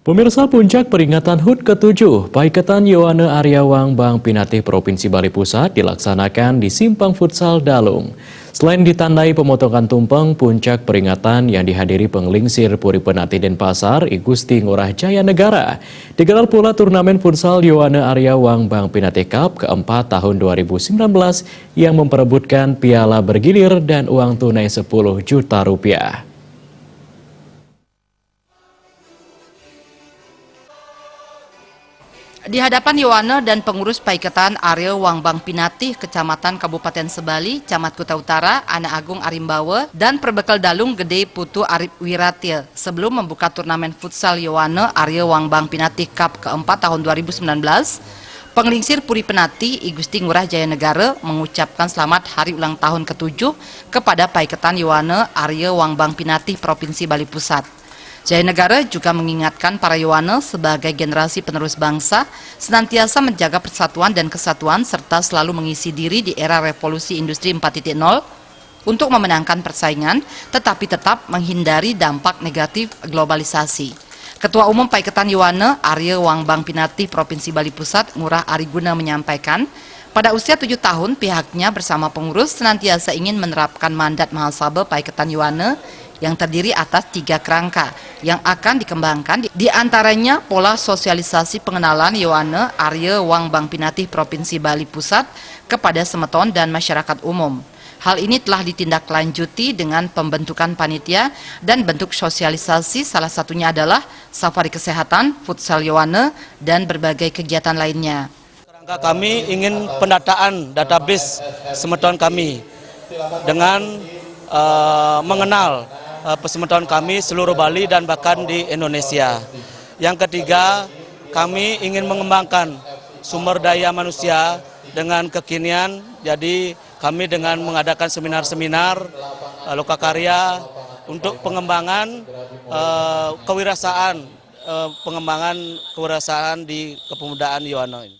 Pemirsa, puncak peringatan HUT ke-7 Paiketan Yohane Aryawang Bank Pinatih Provinsi Bali Pusat dilaksanakan di Simpang Futsal Dalung. Selain ditandai pemotongan tumpeng, puncak peringatan yang dihadiri penglingsir Puri Penatih Denpasar, I Gusti Ngurah Jaya Negara. Digelar pula turnamen futsal Yohane Aryawang Bank Pinatih Cup keempat tahun 2019 yang memperebutkan piala bergilir dan uang tunai 10 juta rupiah. Di hadapan Yohane dan pengurus Paiketan Aryawang Bank Pinatih Kecamatan Kabupaten Sebali, Camat Kuta Utara, Ana Agung Arimbawe, dan Perbekal Dalung Gede Putu Arif Wiratil sebelum membuka turnamen futsal Yohane Aryawang Bank Pinatih Cup keempat tahun 2019. Penglingsir Puri Penatih I Gusti Ngurah Jaya Negara mengucapkan selamat hari ulang tahun ke-7 kepada Paiketan Yohane Aryawang Bank Pinatih Provinsi Bali Pusat. Jaya Negara juga mengingatkan para Yohane sebagai generasi penerus bangsa senantiasa menjaga persatuan dan kesatuan serta selalu mengisi diri di era revolusi industri 4.0 untuk memenangkan persaingan tetapi tetap menghindari dampak negatif globalisasi. Ketua Umum Paiketan Yohane Aryawang Bank Pinatih Provinsi Bali Pusat Ngurah Ariguna menyampaikan, pada usia 7 tahun pihaknya bersama pengurus senantiasa ingin menerapkan mandat Mahasabah Paiketan Yohane yang terdiri atas 3 kerangka yang akan dikembangkan, di antaranya pola sosialisasi pengenalan Yohane Aryawang Bank Pinatih Provinsi Bali Pusat kepada semeton dan masyarakat umum. Hal ini telah ditindaklanjuti dengan pembentukan panitia dan bentuk sosialisasi, salah satunya adalah safari kesehatan, futsal Yohane, dan berbagai kegiatan lainnya. Kerangka kami ingin pendataan database semeton kami dengan mengenal pesemeton kami seluruh Bali dan bahkan di Indonesia. Yang ketiga, kami ingin mengembangkan sumber daya manusia dengan kekinian. Jadi kami dengan mengadakan seminar-seminar lokakarya untuk pengembangan pengembangan kewirausahaan di kepemudaan Yohane ini.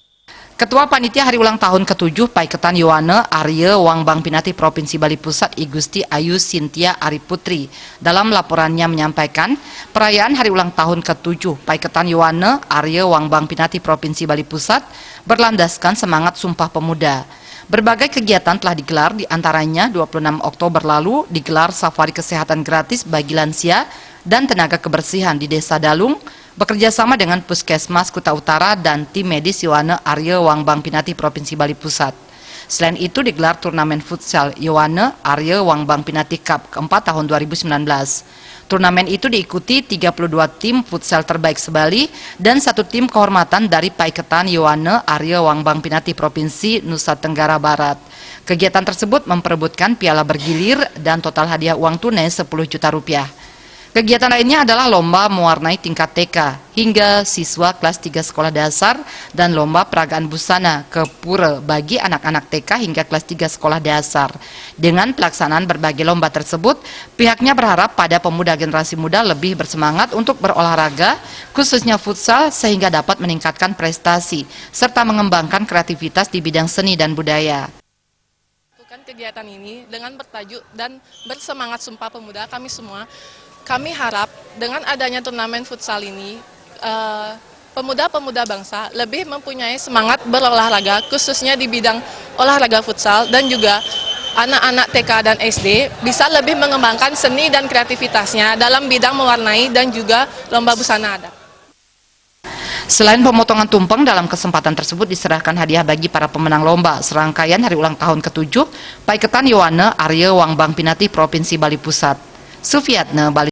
Ketua Panitia Hari Ulang Tahun ke-7 Paiketan Yohane Aryawang Bank Pinatih Provinsi Bali Pusat I Gusti Ayu Sintia Ariputri dalam laporannya menyampaikan perayaan Hari Ulang Tahun ke-7 Paiketan Yohane Aryawang Bank Pinatih Provinsi Bali Pusat berlandaskan semangat Sumpah Pemuda. Berbagai kegiatan telah digelar, di antaranya 26 Oktober lalu digelar safari kesehatan gratis bagi lansia dan tenaga kebersihan di Desa Dalung, bekerja sama dengan Puskesmas Kuta Utara dan tim medis Yohane Aryawang Bank Pinatih Provinsi Bali Pusat. Selain itu digelar turnamen futsal Yohane Aryawang Bank Pinatih Cup keempat tahun 2019. Turnamen itu diikuti 32 tim futsal terbaik Sebali dan 1 tim kehormatan dari Paiketan Yohane Aryawang Bank Pinatih Provinsi Nusa Tenggara Barat. Kegiatan tersebut memperebutkan piala bergilir dan total hadiah uang tunai 10 juta rupiah. Kegiatan lainnya adalah lomba mewarnai tingkat TK hingga siswa kelas 3 sekolah dasar dan lomba peragaan busana ke pura bagi anak-anak TK hingga kelas 3 sekolah dasar. Dengan pelaksanaan berbagai lomba tersebut, pihaknya berharap pada pemuda generasi muda lebih bersemangat untuk berolahraga, khususnya futsal, sehingga dapat meningkatkan prestasi serta mengembangkan kreativitas di bidang seni dan budaya. Kegiatan ini dengan bertajuk dan bersemangat Sumpah Pemuda, kami harap dengan adanya turnamen futsal ini, pemuda-pemuda bangsa lebih mempunyai semangat berolahraga, khususnya di bidang olahraga futsal, dan juga anak-anak TK dan SD bisa lebih mengembangkan seni dan kreativitasnya dalam bidang mewarnai dan juga lomba busana adat. Selain pemotongan tumpeng, dalam kesempatan tersebut diserahkan hadiah bagi para pemenang lomba serangkaian Hari Ulang Tahun ke-7 Paiketan Yohane Aryawang Bank Pinatih Provinsi Bali Pusat. Sufiatne, Bali.